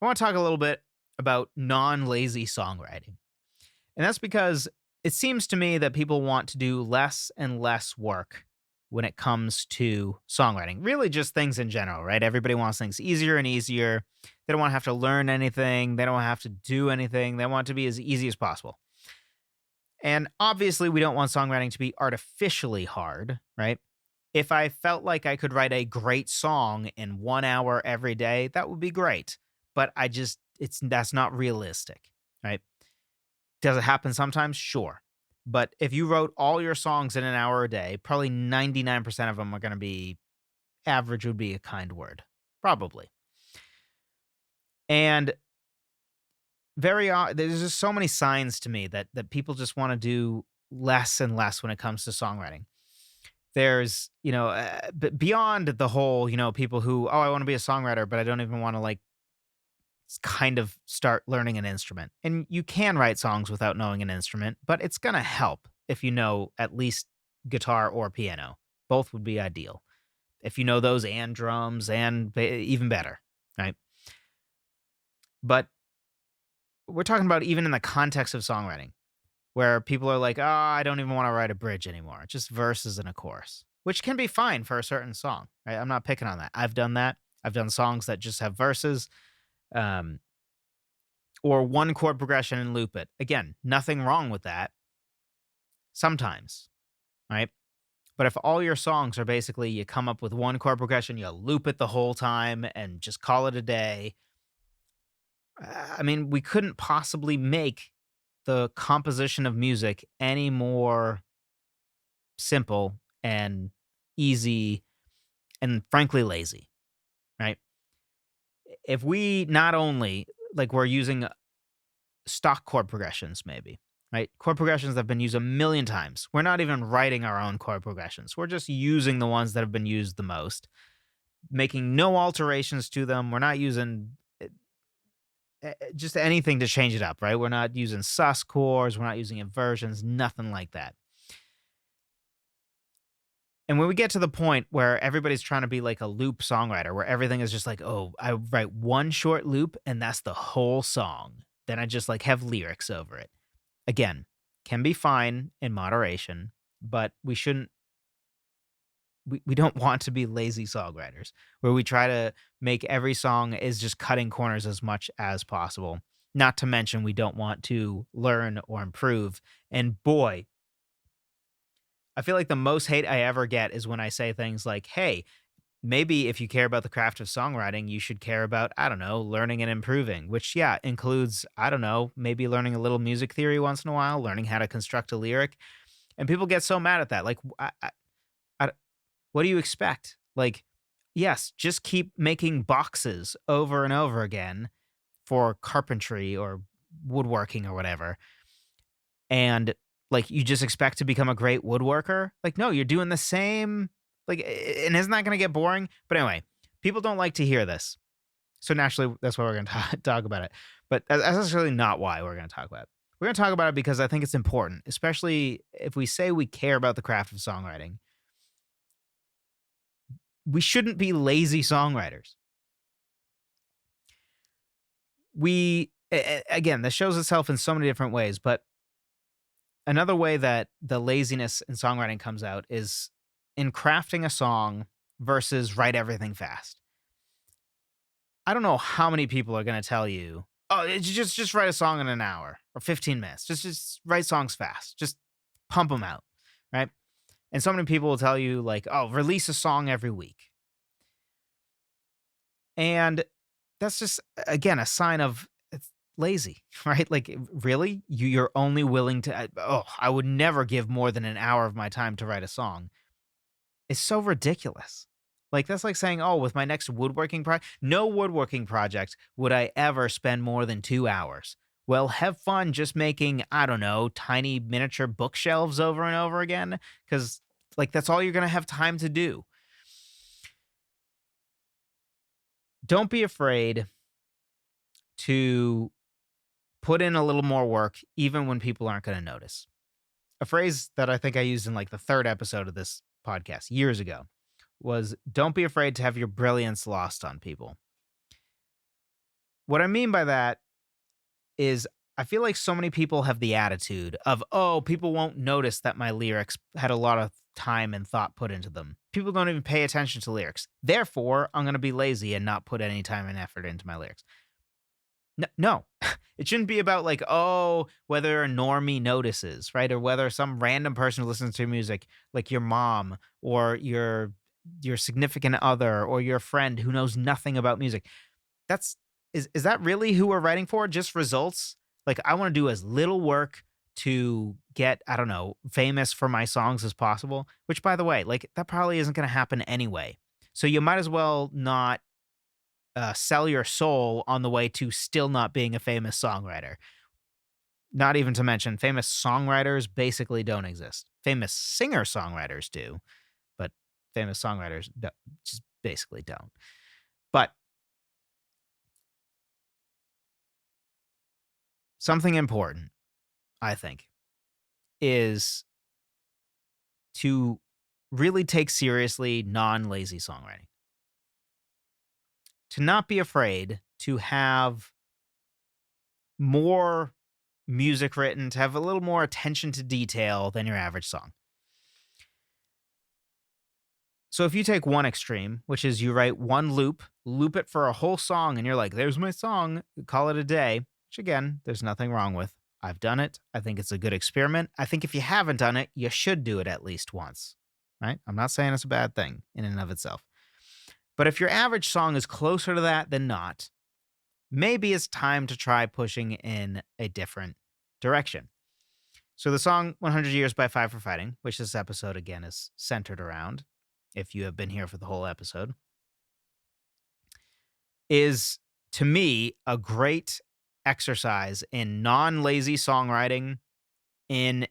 I want to talk a little bit about non-lazy songwriting. And that's because it seems to me that people want to do less and less work when it comes to songwriting. Really just things in general, right? Everybody wants things easier and easier. They don't want to have to learn anything. They don't want to have to do anything. They want it to be as easy as possible. And obviously, we don't want songwriting to be artificially hard, right? If I felt like I could write a great song in 1 hour every day, that would be great. But that's not realistic, right? Does it happen sometimes? Sure. But if you wrote all your songs in an hour a day, probably 99% of them are going to be average, would be a kind word. Probably. And there's just so many signs to me that people just want to do less and less when it comes to songwriting. There's, beyond the whole, people who, oh, I want to be a songwriter, but I don't even want to like kind of start learning an instrument. And you can write songs without knowing an instrument, but it's going to help if you know at least guitar or piano. Both would be ideal. If you know those and drums and even better, right? But we're talking about even in the context of songwriting where people are like, "Oh, I don't even want to write a bridge anymore. Just verses and a chorus," which can be fine for a certain song, right? I'm not picking on that. I've done that. I've done songs that just have verses. Um, or one chord progression and loop it. Again, nothing wrong with that sometimes, right? But if all your songs are basically you come up with one chord progression, you loop it the whole time and just call it a day, I mean, we couldn't possibly make the composition of music any more simple and easy and frankly lazy, right? If we not only like we're using stock chord progressions, maybe, right? Chord progressions that have been used a million times. We're not even writing our own chord progressions. We're just using the ones that have been used the most, making no alterations to them. We're not using just anything to change it up, right? We're not using sus chords. We're not using inversions, nothing like that. And when we get to the point where everybody's trying to be like a loop songwriter, where everything is just like, oh, I write one short loop and that's the whole song. Then I just like have lyrics over it. Again, can be fine in moderation, but we don't want to be lazy songwriters where we try to make every song is just cutting corners as much as possible. Not to mention we don't want to learn or improve. And boy, I feel like the most hate I ever get is when I say things like, "Hey, maybe if you care about the craft of songwriting, you should care about, I don't know, learning and improving," which, yeah, includes, I don't know, maybe learning a little music theory once in a while, learning how to construct a lyric. And people get so mad at that. Like, I- what do you expect? Like, yes, just keep making boxes over and over again for carpentry or woodworking or whatever. And like, you just expect to become a great woodworker? Like, no, you're doing the same. Like, and isn't that going to get boring? But anyway, people don't like to hear this. So naturally, that's why we're going to talk about it. But that's necessarily not why we're going to talk about it. We're going to talk about it because I think it's important, especially if we say we care about the craft of songwriting. We shouldn't be lazy songwriters. Again, this shows itself in so many different ways, but another way that the laziness in songwriting comes out is in crafting a song versus write everything fast. I don't know how many people are going to tell you, "Oh, just write a song in an hour or 15 minutes. Just write songs fast. Just pump them out." Right? And so many people will tell you like, "Oh, release a song every week." And that's just again a sign of it's lazy, right? Like really? You're only willing to I would never give more than an hour of my time to write a song. It's so ridiculous. Like, that's like saying, "Oh, with my next woodworking project, no woodworking project would I ever spend more than 2 hours." Well, have fun just making, I don't know, tiny miniature bookshelves over and over again, because like, that's all you're gonna have time to do. Don't be afraid to put in a little more work even when people aren't gonna notice. A phrase that I think I used in, like, the 3rd episode of this podcast years ago was, "Don't be afraid to have your brilliance lost on people." What I mean by that is I feel like so many people have the attitude of, oh, people won't notice that my lyrics had a lot of time and thought put into them. People don't even pay attention to lyrics. Therefore, I'm going to be lazy and not put any time and effort into my lyrics. No. It shouldn't be about like, oh, whether a normie notices, right? Or whether some random person who listens to your music, like your mom or your significant other or your friend who knows nothing about music. That's is that really who we're writing for? Just results? Like I want to do as little work to get, I don't know, famous for my songs as possible, which by the way, like that probably isn't going to happen anyway. So you might as well not sell your soul on the way to still not being a famous songwriter. Not even to mention, famous songwriters basically don't exist. Famous singer songwriters do, but famous songwriters just basically don't. But something important, I think, is to really take seriously non lazy songwriting. To not be afraid to have more music written, to have a little more attention to detail than your average song. So if you take one extreme, which is you write one loop it for a whole song, and you're like, there's my song, call it a day, which again, there's nothing wrong with. I've done it. I think it's a good experiment. I think if you haven't done it, you should do it at least once, right? I'm not saying it's a bad thing in and of itself. But if your average song is closer to that than not, maybe it's time to try pushing in a different direction. So the song 100 Years by Five for Fighting, which this episode again is centered around, if you have been here for the whole episode, is to me a great exercise in non-lazy songwriting, in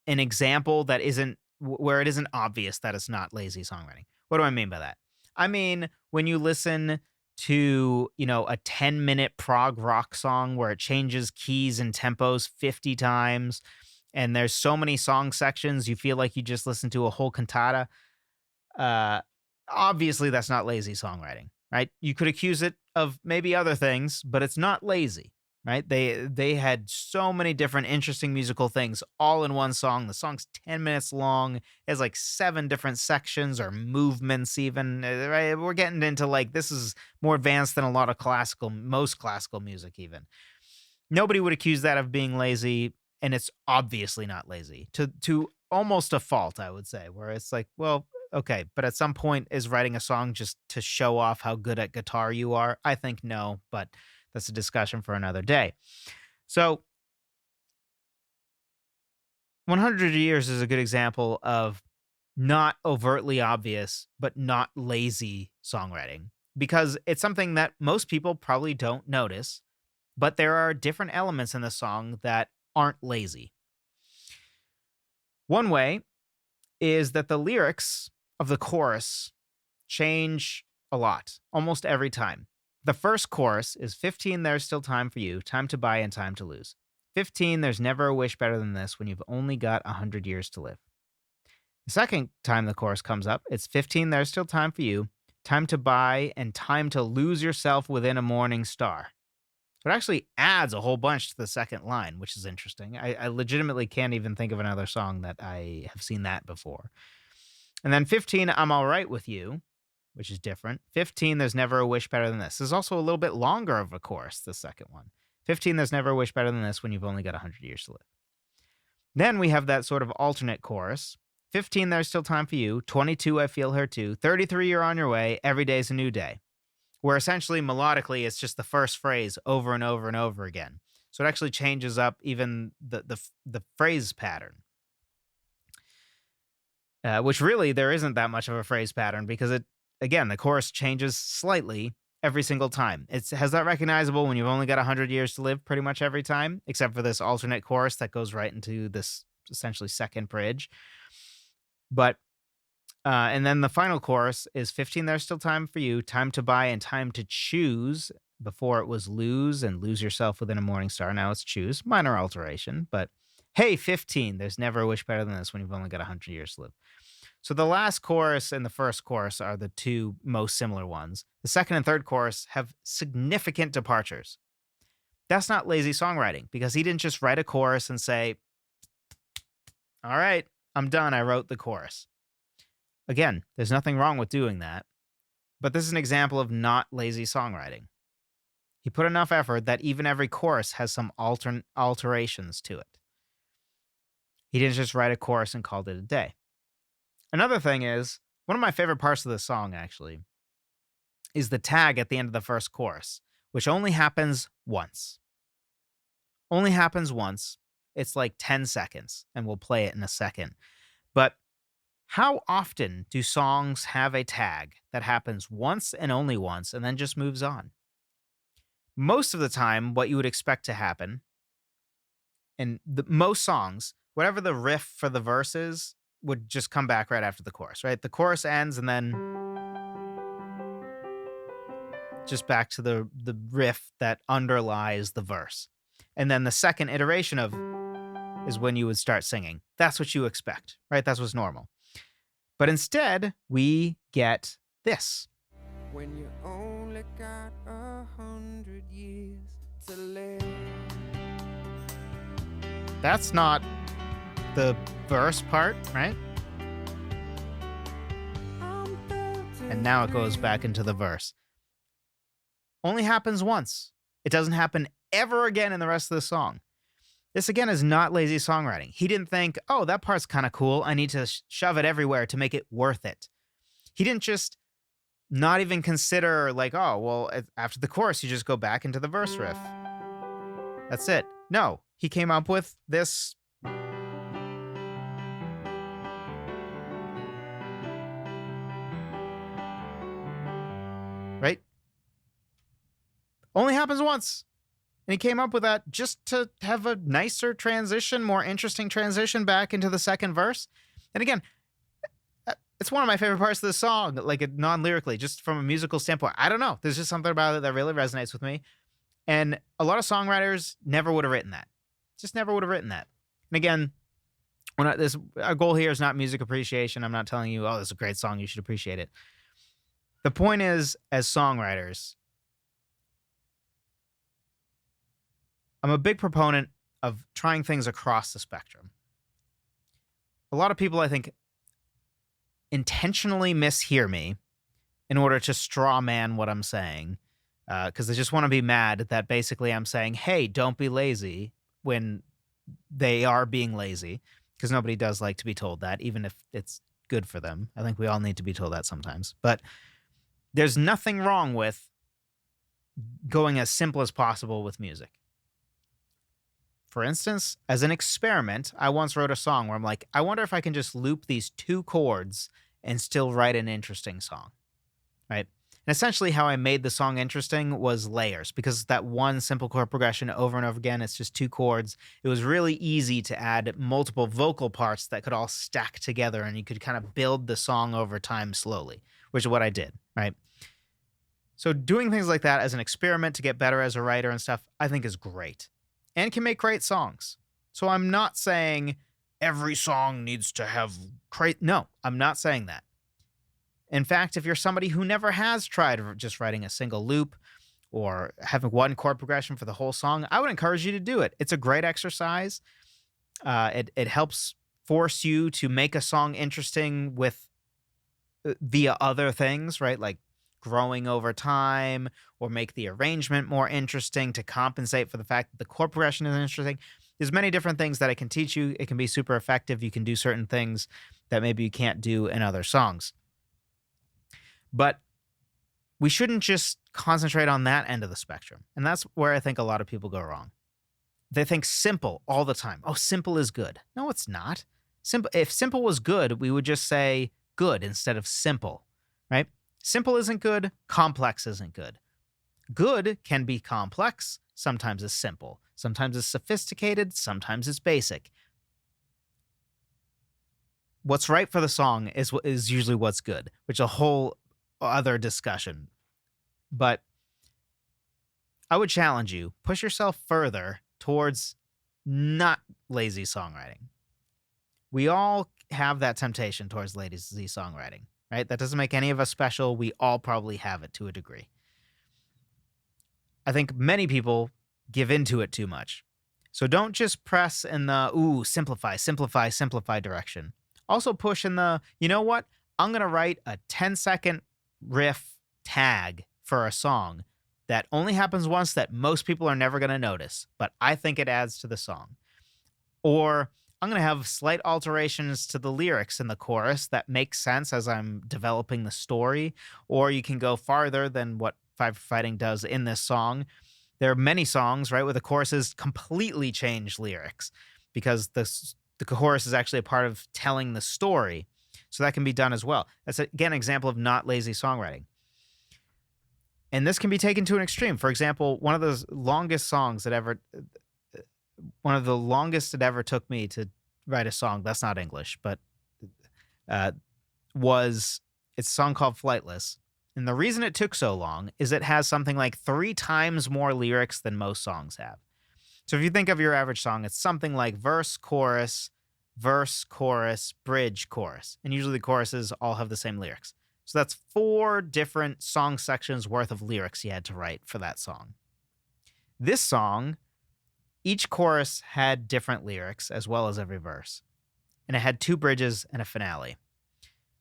an example that isn't where it isn't obvious that it's not lazy songwriting. What do I mean by that? I mean, when you listen to, a 10-minute prog rock song where it changes keys and tempos 50 times and there's so many song sections you feel like you just listened to a whole cantata. Uh, Obviously, that's not lazy songwriting, right? You could accuse it of maybe other things, but it's not lazy, right? They had so many different interesting musical things all in one song. The song's 10 minutes long. It has like 7 different sections or movements even, right? We're getting into like this is more advanced than a lot of most classical music even. Nobody would accuse that of being lazy, and it's obviously not lazy. To almost a fault, I would say, where it's like, well, okay, but at some point is writing a song just to show off how good at guitar you are? I think no, but that's a discussion for another day. So 100 Years is a good example of not overtly obvious, but not lazy songwriting because it's something that most people probably don't notice, but there are different elements in the song that aren't lazy. One way is that the lyrics of the chorus change a lot, almost every time. The first chorus is 15, there's still time for you, time to buy and time to lose. 15, there's never a wish better than this when you've only got 100 years to live. The second time the chorus comes up, it's 15, there's still time for you, time to buy and time to lose yourself within a morning star. So it actually adds a whole bunch to the second line, which is interesting. I legitimately can't even think of another song that I have seen that before. And then 15, I'm all right with you, which is different. 15, there's never a wish better than this. This is also a little bit longer of a chorus, the second one. 15, there's never a wish better than this when you've only got 100 years to live. Then we have that sort of alternate chorus. 15, there's still time for you. 22, I feel her too. 33, you're on your way. Every day's a new day. Where essentially melodically it's just the first phrase over and over and over again. So it actually changes up even the phrase pattern. Which really there isn't that much of a phrase pattern because the chorus changes slightly every single time. It has that recognizable when you've only got 100 years to live pretty much every time, except for this alternate chorus that goes right into this essentially second bridge. But and then the final chorus is 15, there's still time for you, time to buy and time to choose. Before it was lose and lose yourself within a morning star. Now it's choose. Minor alteration, but hey, 15, there's never a wish better than this when you've only got 100 years to live. So the last chorus and the first chorus are the two most similar ones. The second and third chorus have significant departures. That's not lazy songwriting because he didn't just write a chorus and say, all right, I'm done. I wrote the chorus. Again, there's nothing wrong with doing that, but this is an example of not lazy songwriting. He put enough effort that even every chorus has some alterations to it. He didn't just write a chorus and called it a day. Another thing is, one of my favorite parts of the song, actually, is the tag at the end of the first chorus, which only happens once. Only happens once. It's like 10 seconds, and we'll play it in a second. But how often do songs have a tag that happens once and only once and then just moves on? Most of the time, what you would expect to happen in most songs, whatever the riff for the verse is, would just come back right after the chorus, right? The chorus ends and then just back to the riff that underlies the verse. And then the second iteration of is when you would start singing. That's what you expect, right? That's what's normal. But instead, we get this. When you only got 100 years to live. That's not the verse part, right? And now it goes back into the verse. Only happens once. It doesn't happen ever again in the rest of the song. This, again, is not lazy songwriting. He didn't think, oh, that part's kind of cool. I need to shove it everywhere to make it worth it. He didn't just not even consider like, oh, well, after the chorus, you just go back into the verse riff. That's it. No, he came up with this. Right? Only happens once. And he came up with that just to have a nicer transition, more interesting transition back into the second verse. And again, it's one of my favorite parts of the song, like non-lyrically, just from a musical standpoint. I don't know. There's just something about it that really resonates with me. And a lot of songwriters never would have written that. Just never would have written that. And again, our goal here is not music appreciation. I'm not telling you, oh, this is a great song, you should appreciate it. The point is, as songwriters, I'm a big proponent of trying things across the spectrum. A lot of people, I think, intentionally mishear me in order to straw man what I'm saying, because they just want to be mad that basically I'm saying, hey, don't be lazy, when they are being lazy, because nobody does like to be told that, even if it's good for them. I think we all need to be told that sometimes. But there's nothing wrong with going as simple as possible with music. For instance, as an experiment, I once wrote a song where I'm like, I wonder if I can just loop these 2 chords and still write an interesting song, right? And essentially how I made the song interesting was layers, because that one simple chord progression over and over again, it's just 2 chords. It was really easy to add multiple vocal parts that could all stack together, and you could kind of build the song over time slowly, which is what I did, right? So doing things like that as an experiment to get better as a writer and stuff, I think is great. And can make great songs. So I'm not saying every song needs to have no, I'm not saying that. In fact, if you're somebody who never has tried just writing a single loop or having one chord progression for the whole song, I would encourage you to do it. It's a great exercise. It helps force you to make a song interesting with via other things, right? Like growing over time, or make the arrangement more interesting to compensate for the fact that the chord progression is interesting. There's many different things that it can teach you. It can be super effective. You can do certain things that maybe you can't do in other songs. But we shouldn't just concentrate on that end of the spectrum. And that's where I think a lot of people go wrong. They think simple all the time. Oh, simple is good. No, it's not. If simple was good, we would just say good instead of simple, right? Simple isn't good. Complex isn't good. Good can be complex. Sometimes it's simple. Sometimes it's sophisticated. Sometimes it's basic. What's right for the song is usually what's good, which is a whole other discussion. But I would challenge you, push yourself further towards not lazy songwriting. We all have that temptation towards lazy songwriting, right? That doesn't make any of us special. We all probably have it to a degree. I think many people give into it too much. So don't just press in the, ooh, simplify, simplify, simplify direction. Also push in the, you know what? I'm going to write a 10-second riff tag for a song that only happens once that most people are never going to notice, but I think it adds to the song. Or I'm going to have slight alterations to the lyrics in the chorus that make sense as I'm developing the story. Or you can go farther than what Firefighting does in this song. There are many songs, right, where the choruses completely change lyrics because the chorus is actually a part of telling the story. So that can be done as well. That's, again, an example of not lazy songwriting. And this can be taken to an extreme. For example, one of the longest it ever took me to write a song, that's not English, but it's a song called Flightless. And the reason it took so long is it has something like 3 times more lyrics than most songs have. So if you think of your average song, it's something like verse, chorus, bridge, chorus. And usually the choruses all have the same lyrics. So that's 4 different song sections worth of lyrics you had to write for that song. This song, each chorus had different lyrics as well as every verse. And it had 2 bridges and a finale.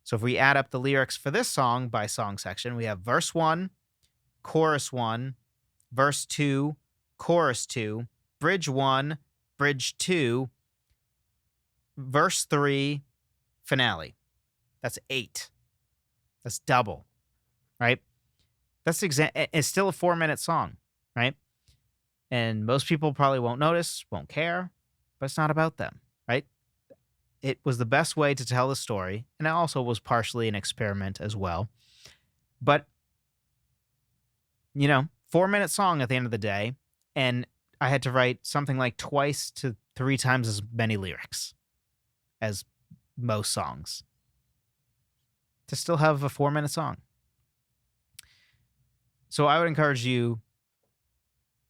So if we add up the lyrics for this song by song section, we have verse 1, chorus 1, verse 2, chorus 2, bridge 1, bridge 2, verse 3, finale. That's 8. That's double, right? It's still a 4-minute song, right? And most people probably won't notice, won't care, but it's not about them, right? It was the best way to tell the story, and it also was partially an experiment as well. But, 4-minute song at the end of the day, and I had to write something like 2 to 3 times as many lyrics as most songs to still have a 4-minute song. So I would encourage you,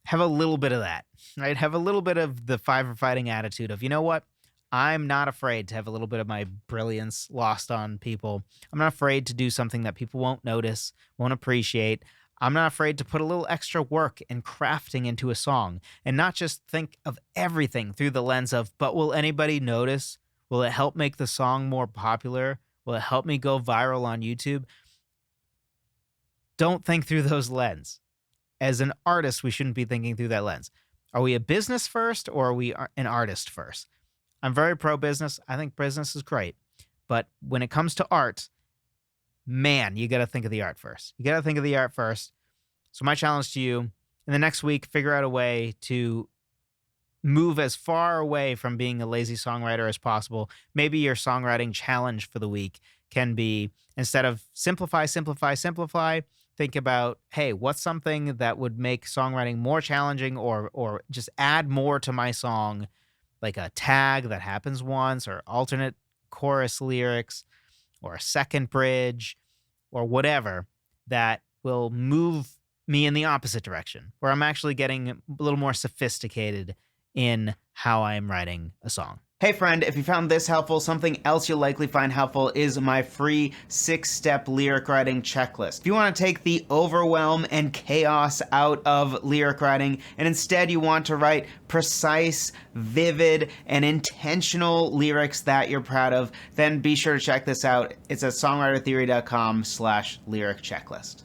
have a little bit of that, right? Have a little bit of the firefighting attitude of, you know what? I'm not afraid to have a little bit of my brilliance lost on people. I'm not afraid to do something that people won't notice, won't appreciate. I'm not afraid to put a little extra work and crafting into a song and not just think of everything through the lens of, but will anybody notice? Will it help make the song more popular? Will it help me go viral on YouTube? Don't think through those lens. As an artist, we shouldn't be thinking through that lens. Are we a business first or are we an artist first? I'm very pro-business. I think business is great. But when it comes to art, man, you got to think of the art first. So my challenge to you, in the next week, figure out a way to move as far away from being a lazy songwriter as possible. Maybe your songwriting challenge for the week can be, instead of simplify, think about, hey, what's something that would make songwriting more challenging or just add more to my song, like a tag that happens once or alternate chorus lyrics or a second bridge or whatever that will move me in the opposite direction, where I'm actually getting a little more sophisticated in how I'm writing a song. Hey friend, if you found this helpful, something else you'll likely find helpful is my free 6-step lyric writing checklist. If you want to take the overwhelm and chaos out of lyric writing, and instead you want to write precise, vivid, and intentional lyrics that you're proud of, then be sure to check this out. It's at songwritertheory.com/lyric checklist.